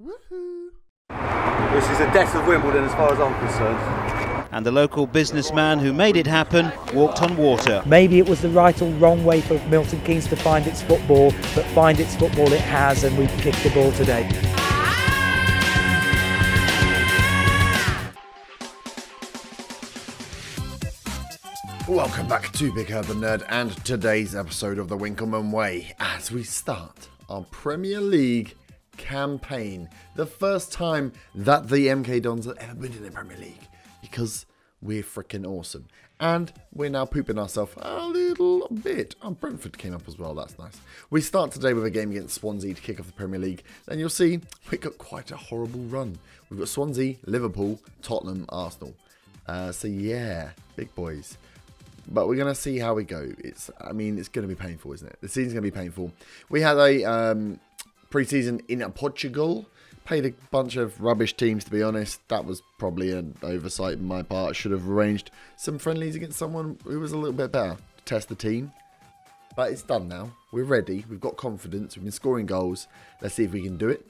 Woohoo! This is the death of Wimbledon as far as I'm concerned. And the local businessman who made it happen walked on water. Maybe it was the right or wrong way for Milton Keynes to find its football, but find its football it has, and we've kicked the ball today. Welcome back to Big Urban Nerd and today's episode of the Winkleman Way as we start our Premier League campaign. The first time that the MK Dons have ever been in the Premier League because we're freaking awesome. And we're now pooping ourselves a little bit. Oh, Brentford came up as well, that's nice. We start today with a game against Swansea to kick off the Premier League. Then you'll see we've got quite a horrible run. We've got Swansea, Liverpool, Tottenham, Arsenal. So yeah, big boys. But we're going to see how we go. It's going to be painful, isn't it? The season's going to be painful. We had a pre-season in Portugal. Played a bunch of rubbish teams, to be honest. That was probably an oversight on my part. I should have arranged some friendlies against someone who was a little bit better to test the team. But it's done now. We're ready. We've got confidence. We've been scoring goals. Let's see if we can do it.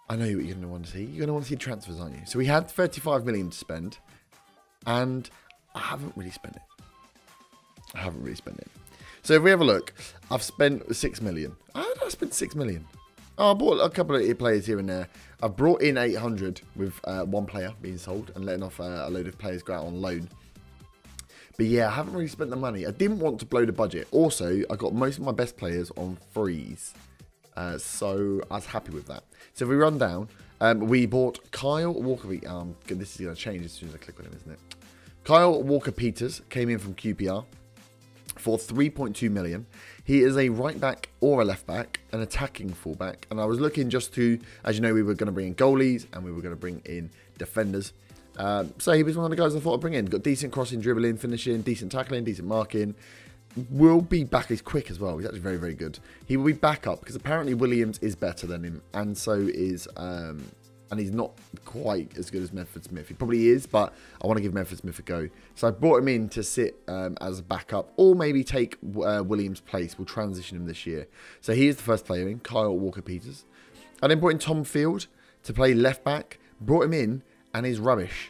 I know what you're going to want to see. You're going to want to see transfers, aren't you? So we had 35 million to spend. And I haven't really spent it. So if we have a look, I've spent 6 million. How did I spend 6 million? Oh, I bought a couple of players here and there. I've brought in 800 with one player being sold and letting off a load of players go out on loan. But yeah, I haven't really spent the money. I didn't want to blow the budget. Also, I got most of my best players on freeze. So I was happy with that. So if we run down, we bought Kyle Walker. This is going to change as soon as I click on him, isn't it? Kyle Walker-Peters came in from QPR for 3.2 million. He is a right back or a left back, an attacking fullback. And I was looking just to, as you know, we were going to bring in goalies and we were going to bring in defenders. So he was one of the guys I thought I'd bring in. Got decent crossing, dribbling, finishing, decent tackling, decent marking. Will be back. He's quick as well. He's actually very, very good. He will be back up because apparently Williams is better than him. And so is... and he's not quite as good as Memphis Smith. He probably is, but I want to give Memphis Smith a go. So I brought him in to sit as a backup, or maybe take Williams' place. We'll transition him this year. So he is the first player in, Kyle Walker-Peters. I then brought in Tom Field to play left back. Brought him in, and he's rubbish.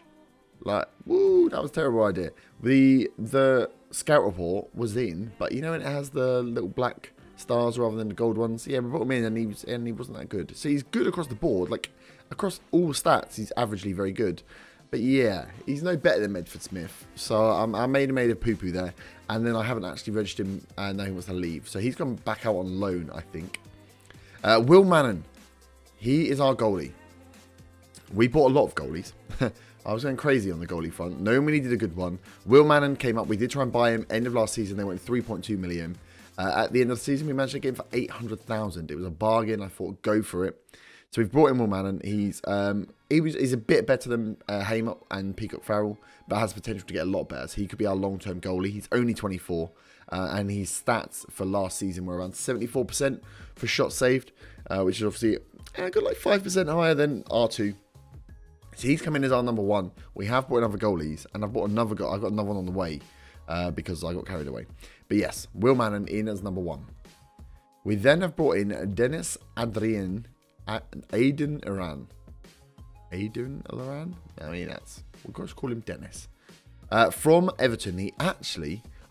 Like, woo, that was a terrible idea. The scout report was in, but you know, it has the little black stars rather than the gold ones. Yeah, we brought him in, and he wasn't that good. So he's good across the board, like. Across all stats, he's averagely very good. But yeah, he's no better than Medford Smith. So I made a poo-poo there. And then I haven't actually registered him, and now he wants to leave. So he's gone back out on loan, I think. Will Mannon. He is our goalie. We bought a lot of goalies. I was going crazy on the goalie front. No one really did a good one. Will Mannon came up. We did try and buy him. End of last season, they went 3.2 million. At the end of the season, we managed to get him for 800,000. It was a bargain. I thought, go for it. So we've brought in Will Mannon. He's a bit better than Hamer and Peacock Farrell, but has potential to get a lot better. So he could be our long-term goalie. He's only 24, and his stats for last season were around 74% for shots saved, which is obviously got like 5% higher than R2. So he's come in as our number one. We have brought in other goalies, and I've bought another. I got another one on the way because I got carried away. But yes, Will Mannon in as number one. We then have brought in Dennis Adrien. Aiden Iran. I mean, we'll just call him Dennis. From Everton. I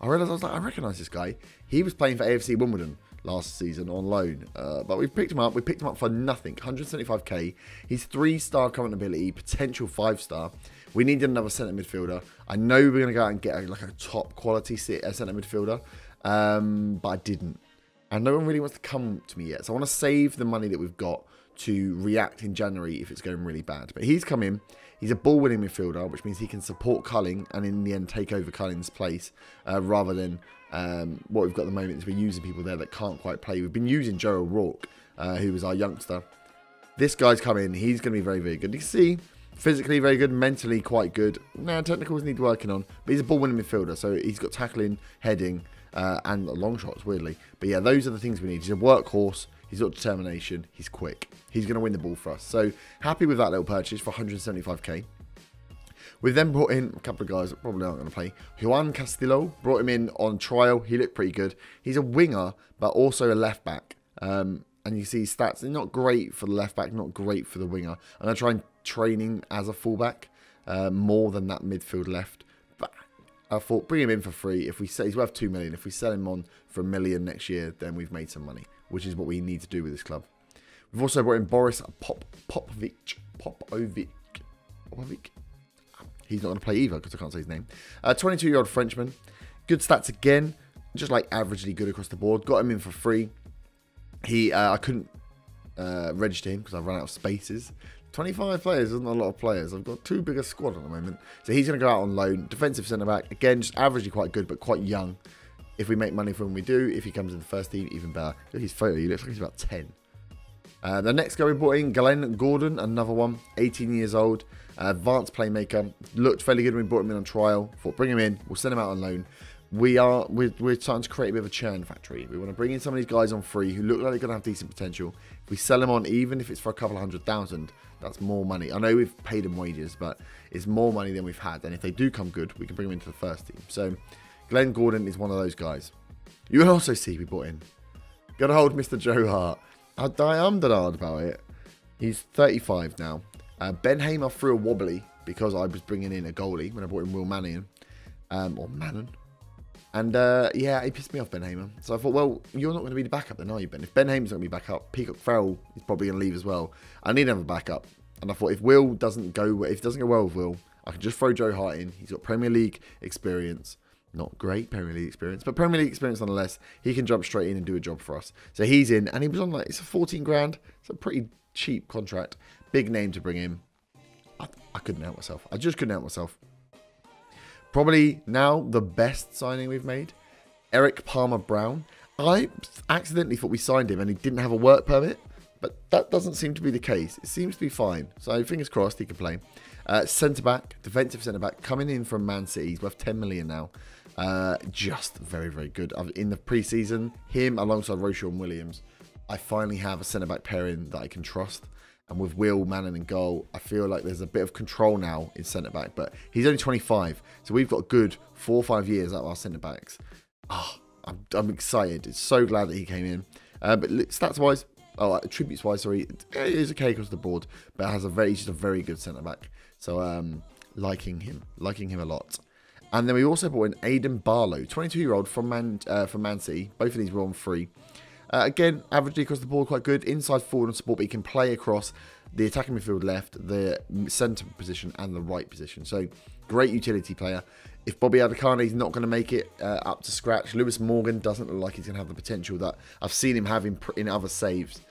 realised, I recognise this guy. He was playing for AFC Wimbledon last season on loan. But we picked him up. We picked him up for nothing. 175k. He's 3-star current ability, potential 5-star. We needed another centre midfielder. I know we're going to go out and get a top quality centre midfielder. But I didn't. And no one really wants to come to me yet. So I want to save the money that we've got to react in January if it's going really bad. But he's come in. He's a ball-winning midfielder, which means he can support Culling and in the end take over Culling's place rather than what we've got at the moment is we're using people there that can't quite play. We've been using Joe O'Rourke, who was our youngster. This guy's come in. He's going to be very, very good. You can see physically very good, mentally quite good. Technicals need working on, but he's a ball-winning midfielder. So he's got tackling, heading, and long shots, weirdly. But yeah, those are the things we need. He's a workhorse. He's got determination. He's quick. He's going to win the ball for us. So happy with that little purchase for 175k. We've then brought in a couple of guys that probably aren't going to play. Juan Castillo, brought him in on trial. He looked pretty good. He's a winger, but also a left back. And you see his stats, they're not great for the left back, not great for the winger. I'm going to try and train him as a fullback more than that midfield left. But I thought, bring him in for free. If we say he's worth 2 million, if we sell him on for $1 million next year, then we've made some money, which is what we need to do with this club. We've also brought in Boris Popovic. He's not going to play either because I can't say his name. 22-year-old Frenchman. Good stats again. Just like averagely good across the board. Got him in for free. I couldn't register him because I've run out of spaces. 25 players isn't a lot of players. I've got too big a squad at the moment. So he's going to go out on loan. Defensive centre-back. Again, just averagely quite good, but quite young. If we make money from we do. If he comes in the first team, even better. Look at his photo. He looks like he's about 10. The next guy we brought in, Glenn Gordon, another one, 18 years old, advanced playmaker, looked fairly good when we brought him in on trial. Thought, bring him in, we'll send him out on loan. We're starting to create a bit of a churn factory. We want to bring in some of these guys on free who look like they're going to have decent potential. If we sell them on, even if it's for a couple of 100,000, that's more money. I know we've paid them wages, but it's more money than we've had. And if they do come good, we can bring them into the first team. So Glenn Gordon is one of those guys. You will also see we brought in. Got to hold Mr. Joe Hart. I'm hard about it. He's 35 now. Ben Hamer threw a wobbly because I was bringing in a goalie when I brought in Will Mannion. Or Mannon. And yeah, he pissed me off, Ben Hamer. So I thought, well, you're not going to be the backup then, are you, Ben? If Ben Hamer's not going to be backup, Peacock Farrell is probably going to leave as well. I need another backup. And I thought if Will doesn't go, if it doesn't go well with Will, I can just throw Joe Hart in. He's got Premier League experience. Not great Premier League experience, but Premier League experience nonetheless. He can jump straight in and do a job for us. So he's in, and he was on like, it's a 14 grand. It's a pretty cheap contract. Big name to bring in. I couldn't help myself. I just couldn't help myself. Probably now the best signing we've made. Eric Palmer-Brown. I accidentally thought we signed him and he didn't have a work permit, but that doesn't seem to be the case. It seems to be fine. So fingers crossed he can play. Centre-back, defensive centre-back, coming in from Man City. He's worth 10 million now. Just very, very good. In the pre-season, him alongside Roshan Williams, I finally have a centre-back pairing that I can trust. And with Will Mannon in goal, I feel like there's a bit of control now in centre-back. But he's only 25, so we've got good 4 or 5 years out of our centre-backs. Oh, I'm excited. It's so glad that he came in. But stats-wise, attributes-wise, sorry, it is okay across the board. But he's just a very good centre-back. So liking him a lot. And then we also brought in Aidan Barlow, 22-year-old from Man City. Both of these were on free. Again, averagely across the board, quite good. Inside forward and support, but he can play across the attacking midfield left, the centre position, and the right position. So, great utility player. If Bobby Adekane is not going to make it up to scratch, Lewis Morgan doesn't look like he's going to have the potential that I've seen him have in other saves.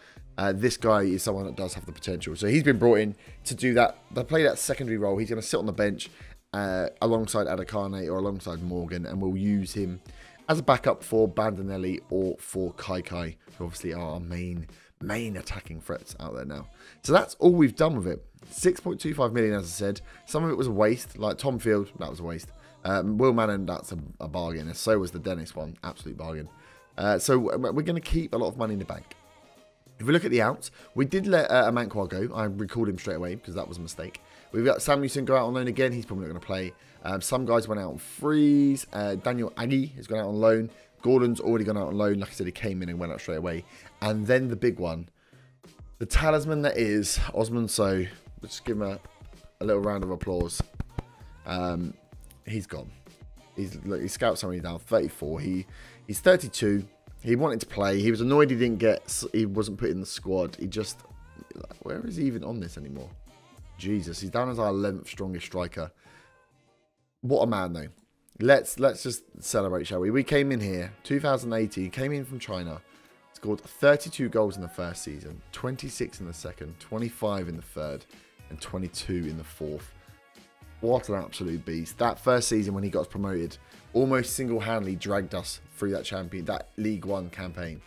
This guy is someone that does have the potential. So, he's been brought in to do that. They play that secondary role. He's going to sit on the bench alongside Adekane or alongside Morgan, and we'll use him as a backup for Bandinelli or for Kai, who obviously are our main attacking threats out there now. So that's all we've done with it. 6.25 million, as I said. Some of it was a waste, like Tom Field, that was a waste. Will Mannon, that's a bargain. And so was the Dennis one, absolute bargain. So we're going to keep a lot of money in the bank. If we look at the outs, we did let Amankwa go. I recalled him straight away because that was a mistake. We've got Samuelson go out on loan again. He's probably not going to play. Some guys went out on freeze. Daniel Aggie has gone out on loan. Gordon's already gone out on loan. Like I said, he came in and went out straight away. And then the big one, the talisman that is Osman So. Let's give him a little round of applause. He's gone. He scouts somebody down, 34. He's 32. He wanted to play. He was annoyed he wasn't put in the squad. Where is he even on this anymore? Jesus, he's down as our 11th strongest striker. What a man, though. Let's just celebrate, shall we? We came in here, 2018, came in from China, scored 32 goals in the first season, 26 in the second, 25 in the third, and 22 in the fourth. What an absolute beast. That first season when he got us promoted, almost single-handedly dragged us through that League One campaign.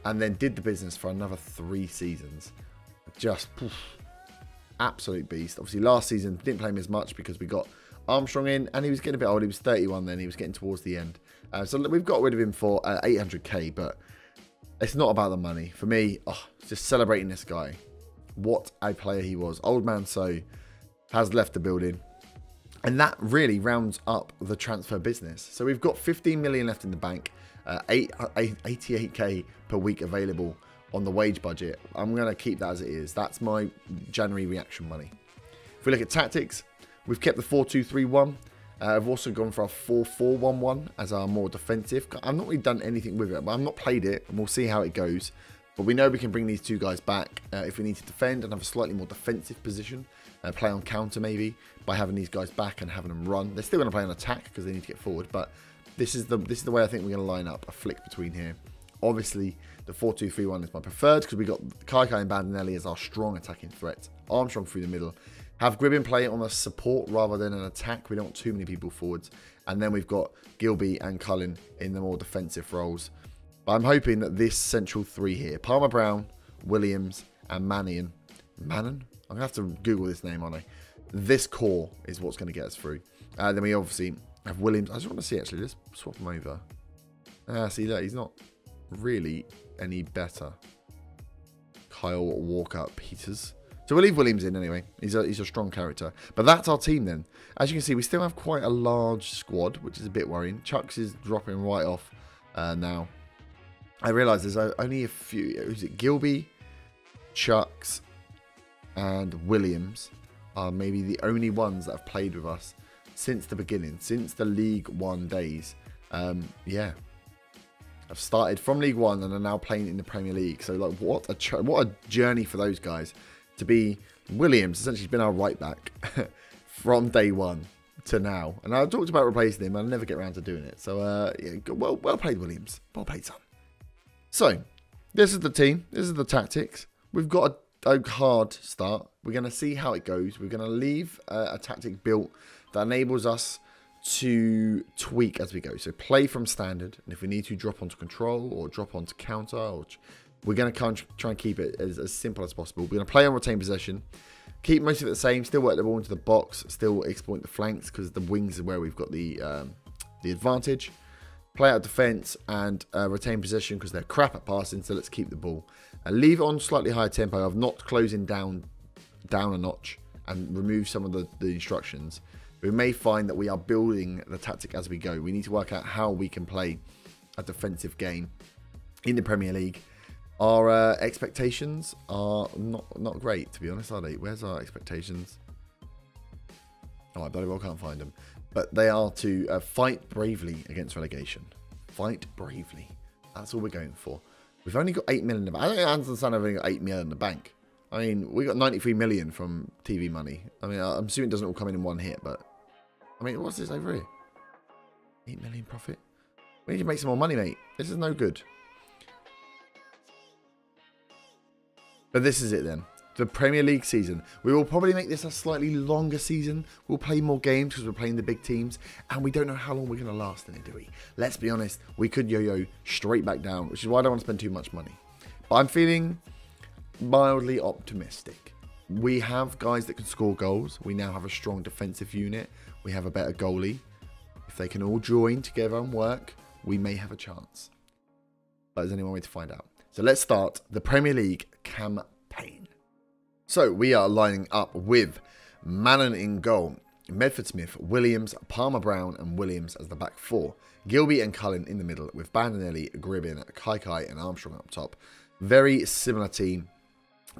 And then did the business for another 3 seasons. Just, poof, absolute beast. Obviously, last season, didn't play him as much because we got Armstrong in, and he was getting a bit old. He was 31 then. He was getting towards the end. So we've got rid of him for 800k, but it's not about the money. For me, just celebrating this guy. What a player he was. Old man So has left the building. And that really rounds up the transfer business. So we've got 15 million left in the bank, 88k per week available on the wage budget, I'm going to keep that as it is. That's my January reaction money. If we look at tactics, we've kept the 4-2-3-1. I've also gone for our 4-4-1-1 as our more defensive. I've not really done anything with it, but I've not played it, and we'll see how it goes. But we know we can bring these two guys back if we need to defend and have a slightly more defensive position. Play on counter maybe by having these guys back and having them run. They're still going to play on attack because they need to get forward, but this is the way I think we're going to line up, a flick between here. Obviously, the 4-2-3-1 is my preferred because we got Kaikai and Bandinelli as our strong attacking threat. Armstrong through the middle. Have Gribbin play on a support rather than an attack. We don't want too many people forwards. And then we've got Gilby and Cullen in the more defensive roles. But I'm hoping that this central three here, Palmer-Brown, Williams, and Mannion. Mannon? I'm going to have to Google this name, aren't I? This core is what's going to get us through. Then we obviously have Williams. I just want to see, actually. Let's swap him over. See that? He's not really any better. Kyle Walker-Peters. So we'll leave Williams in anyway. He's a strong character. But that's our team then. As you can see, we still have quite a large squad, which is a bit worrying. Chucks is dropping right off now. I realise there's only a few. Is it Gilby, Chucks, and Williams are maybe the only ones that have played with us since the beginning, since the League One days. Yeah. I've started from League One and are now playing in the Premier League. So like, what a journey for those guys. To be Williams, essentially been our right back from day one to now. And I talked about replacing him, I'll never get around to doing it. So, yeah, well played, Williams. Well played, son. So, this is the team. This is the tactics. We've got a hard start. We're going to see how it goes. We're going to leave a tactic built that enables us to tweak as we go. So, play from standard. And if we need to, drop onto control or drop onto counter or... We're going to try and keep it as simple as possible. We're going to play on retain possession. Keep most of it the same. Still work the ball into the box. Still exploit the flanks because the wings are where we've got the advantage. Play out defence and retain possession because they're crap at passing. So let's keep the ball. Leave it on slightly higher tempo of not closing down a notch and remove some of the instructions. We may find that we are building the tactic as we go. We need to work out how we can play a defensive game in the Premier League. Our expectations are not great, to be honest, are they? Where's our expectations? Oh, I bloody well can't find them. But they are to fight bravely against relegation. Fight bravely. That's all we're going for. We've only got 8 million in the bank. I don't understand I've only got 8 million in the bank. I mean, we got 93 million from TV money. I mean, I'm assuming it doesn't all come in one hit, but... I mean, what's this over here? 8 million profit? We need to make some more money, mate. This is no good. But this is it then. The Premier League season. We will probably make this a slightly longer season. We'll play more games because we're playing the big teams. And we don't know how long we're going to last in it, do we? Let's be honest. We could yo-yo straight back down, which is why I don't want to spend too much money. But I'm feeling mildly optimistic. We have guys that can score goals. We now have a strong defensive unit. We have a better goalie. If they can all join together and work, we may have a chance. But there's only one way to find out. So let's start the Premier League campaign. So we are lining up with Mannon in goal, Medford Smith, Williams, Palmer-Brown and Williams as the back four. Gilby and Cullen in the middle with Bandinelli, Gribbin, Kaikai and Armstrong up top. Very similar team.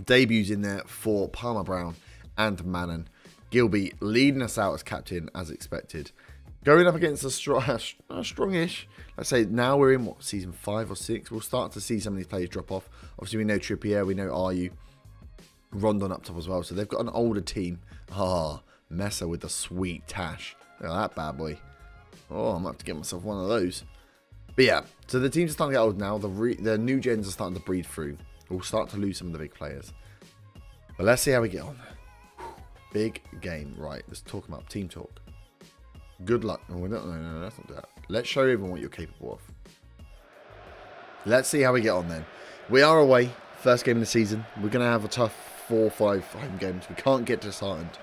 Debuts in there for Palmer-Brown and Mannon. Gilby leading us out as captain as expected. Going up against a strongish, let's say now we're in, what, season 5 or 6. We'll start to see some of these players drop off. Obviously, we know Trippier, we know Ayew. Rondon up top as well. So they've got an older team. Messer with the sweet tash. Look at that bad boy. Oh, I'm going to have to get myself one of those. But yeah, so the teams are starting to get old now. The new gens are starting to breed through. We'll start to lose some of the big players. But let's see how we get on. Big game. Right, let's talk about team talk. Good luck. No, let's not do that. Let's show everyone what you're capable of. Let's see how we get on then. We are away. First game of the season. We're going to have a tough 4 or 5 home games. We can't get disheartened.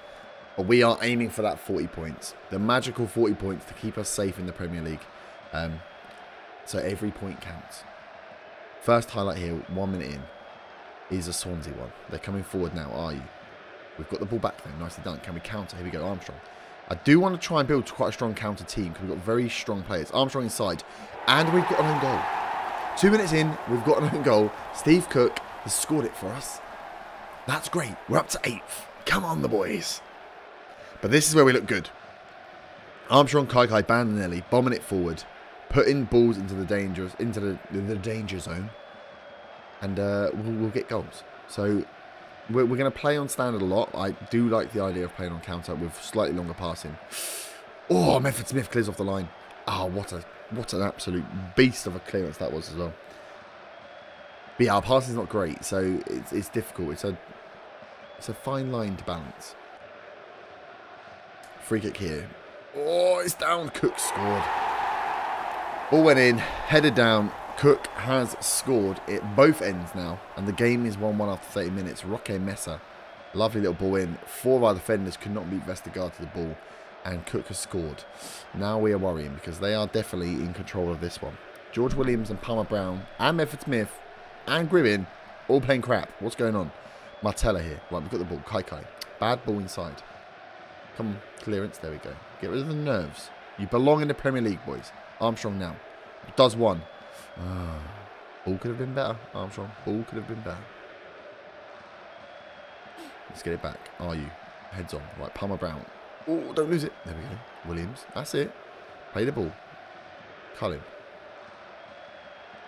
But we are aiming for that 40 points. The magical 40 points to keep us safe in the Premier League. So every point counts. First highlight here, 1 minute in, is a Swansea one. They're coming forward now, are you? We've got the ball back there. Nicely done. Can we counter? Here we go, Armstrong. I do want to try and build quite a strong counter team because we've got very strong players. Armstrong inside. And we've got an own goal. 2 minutes in, we've got an own goal. Steve Cook has scored it for us. That's great. We're up to 8th. Come on, the boys. But this is where we look good. Armstrong, Kai, Bandinelli, bombing it forward, putting balls into the danger zone, and we'll get goals. So we're going to play on standard a lot. I do like the idea of playing on counter with slightly longer passing. Oh, Memphis Smith clears off the line. Oh, what an absolute beast of a clearance that was as well. But yeah, our passing's not great, so it's difficult. It's a fine line to balance. Free kick here. Oh, it's down. Cook scored. Ball went in, headed down. Cook has scored at both ends now, and the game is 1-1 after 30 minutes. Roque Mesa, lovely little ball in. 4 of our defenders could not beat Vestergaard to the ball, and Cook has scored. Now we are worrying because they are definitely in control of this one. George Williams and Palmer Brown and Medford Smith and Gribbin all playing crap. What's going on? Martella here. Right, we've got the ball. Kai. Bad ball inside. Come on, clearance. There we go. Get rid of the nerves. You belong in the Premier League, boys. Armstrong now. Does one. Ball could have been better, Armstrong. Ball could have been better. Let's get it back. Are you? Heads on. Right, Palmer Brown. Oh, don't lose it. There we go. Williams. That's it. Play the ball. Cullen.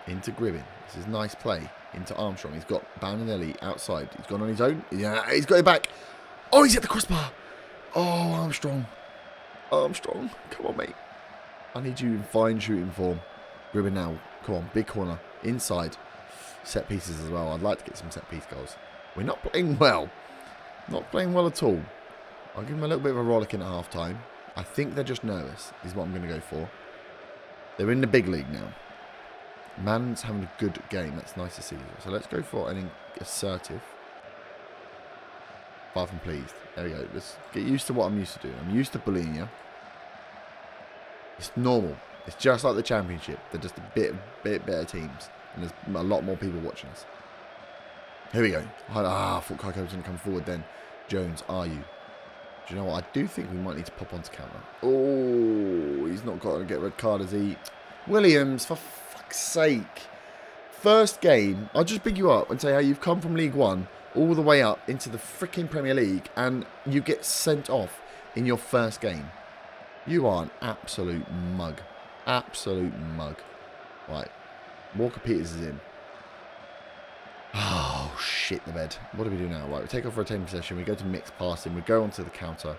Into Gribbin. This is nice play. Into Armstrong. He's got Bandinelli outside. He's gone on his own. Yeah, he's got it back. Oh, he's at the crossbar. Oh, Armstrong. Armstrong. Come on, mate. I need you in fine shooting form. Gribbin now. Come on. Big corner. Inside. Set pieces as well. I'd like to get some set piece goals. We're not playing well. Not playing well at all. I'll give them a little bit of a rollicking at half time. I think they're just nervous, is what I'm going to go for. They're in the big league now. Man's having a good game. That's nice to see. So let's go for an assertive. Far from pleased. There we go. Let's get used to what I'm used to doing. I'm used to bullying you. It's normal. It's just like the Championship. They're just a bit better teams. And there's a lot more people watching us. Here we go. I thought Kaiko was going to come forward then. Jones, are you? Do you know what? I do think we might need to pop onto counter. Oh, he's not got to get a red card, has he? Williams, for fuck's sake. First game, I'll just pick you up and say how you've come from League One all the way up into the freaking Premier League and you get sent off in your first game. You are an absolute mug. Absolute mug. Right. Walker Peters is in. Oh, shit the bed. What do we do now? Right, we take off rotating possession. We go to mixed passing. We go onto the counter.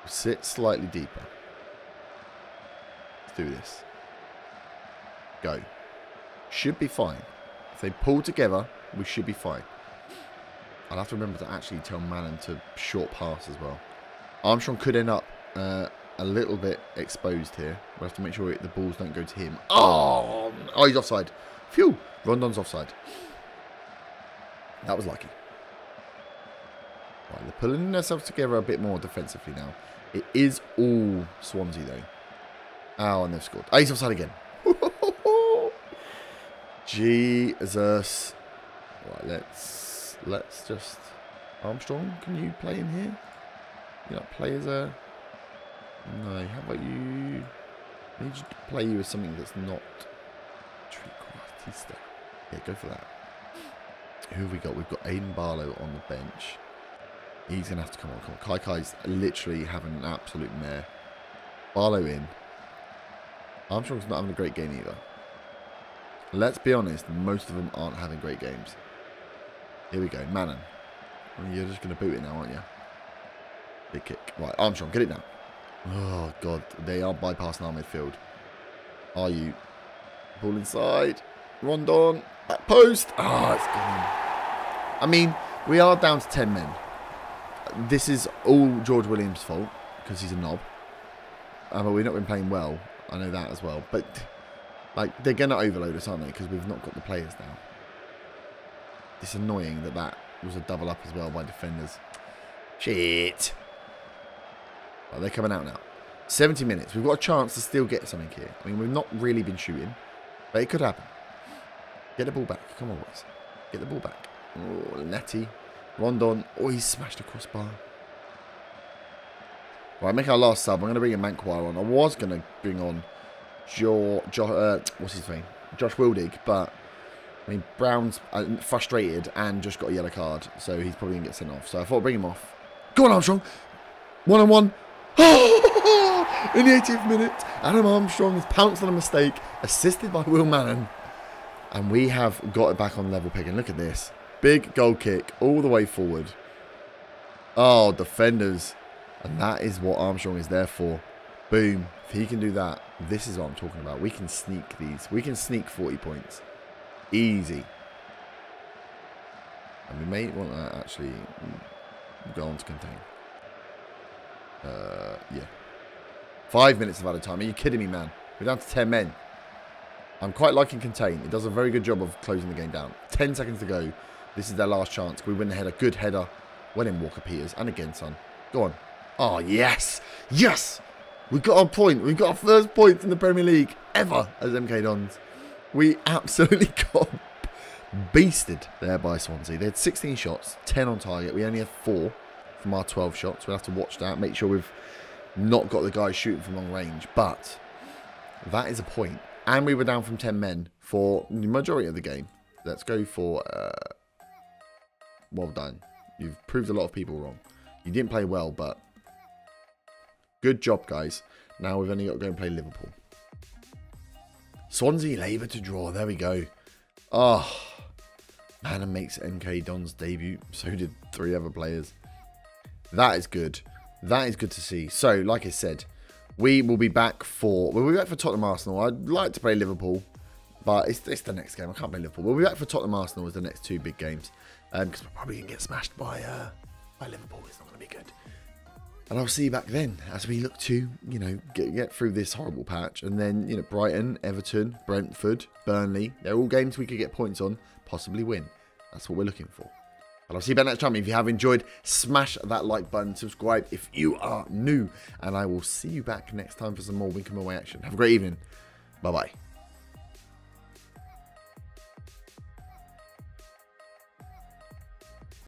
We sit slightly deeper. Let's do this. Go. Should be fine. If they pull together, we should be fine. I'll have to remember to actually tell Mannon to short pass as well. Armstrong could end up a little bit exposed here. We'll have to make sure the balls don't go to him. Oh, he's offside. Phew. Rondon's offside. That was lucky. Right, they're pulling themselves together a bit more defensively now. It is all Swansea though. Oh, and they've scored. Oh, he's offside again. Jesus. Right, let's just... Armstrong, can you play in here? You not play as a... No, how about you... I need to play you as something that's not... Trequartista. Yeah, go for that. Who have we got? We've got Aiden Barlow on the bench. He's going to have to come on. Come on. Kai's literally having an absolute mare. Barlow in. Armstrong's not having a great game either. Let's be honest, most of them aren't having great games. Here we go. Mannon. You're just going to boot it now, aren't you? Big kick. Right, Armstrong, get it now. Oh, God. They are bypassing our midfield. Are you? Ball inside. Rondon. Back post. Ah, it's gone. I mean, we are down to 10 men. This is all George Williams' fault because he's a knob. But we've not been playing well. I know that as well. But like they're going to overload us, aren't they? Because we've not got the players now. It's annoying that was a double up as well by defenders. Shit. Well, they're coming out now. 70 minutes. We've got a chance to still get something here. I mean, we've not really been shooting. But it could happen. Get the ball back. Come on, boys. Get the ball back. Oh, Letty. Rondon. Oh, he's smashed the crossbar. Right, make our last sub. I'm going to bring in Manquire on. I was going to bring on what's his name? Josh Wildig, but I mean, Brown's frustrated and just got a yellow card, so he's probably going to get sent off. So I thought I'd bring him off. Go on, Armstrong. 1-on-1. In the 80th minute, Adam Armstrong has pounced on a mistake, assisted by Will Mannon. And we have got it back on level picking. Look at this. Big goal kick all the way forward. Oh, defenders. And that is what Armstrong is there for. Boom. If he can do that, this is what I'm talking about. We can sneak these. We can sneak 40 points. Easy. And we may want to actually go on to contain. Yeah. 5 minutes of added time. Are you kidding me, man? We're down to 10 men. I'm quite liking contain. It does a very good job of closing the game down. 10 seconds to go. This is their last chance. Can we win the header? Good header. Well in, Walker Peters. And again, son. Go on. Oh, yes. Yes. We got our point. We got our first point in the Premier League ever as MK Dons. We absolutely got beasted there by Swansea. They had 16 shots, 10 on target. We only had 4 from our 12 shots. We'll have to watch that. Make sure we've not got the guys shooting from long range. But that is a point. And we were down from 10 men for the majority of the game. Let's go for... well done. You've proved a lot of people wrong. You didn't play well, but... good job, guys. Now we've only got to go and play Liverpool. Swansea Labour to draw. There we go. Oh. Mannon makes MK Dons debut. So did 3 other players. That is good. That is good to see. So, like I said... we will be back for... we'll be back for Tottenham Arsenal. I'd like to play Liverpool, but it's the next game. I can't play Liverpool. We'll be back for Tottenham Arsenal as the next 2 big games. Because we're probably going to get smashed by Liverpool. It's not going to be good. And I'll see you back then as we look to, you know, get through this horrible patch. And then, you know, Brighton, Everton, Brentford, Burnley. They're all games we could get points on, possibly win. That's what we're looking for. And I'll see you back next time. If you have enjoyed, smash that like button, subscribe if you are new. And I will see you back next time for some more Winkham away action. Have a great evening. Bye-bye.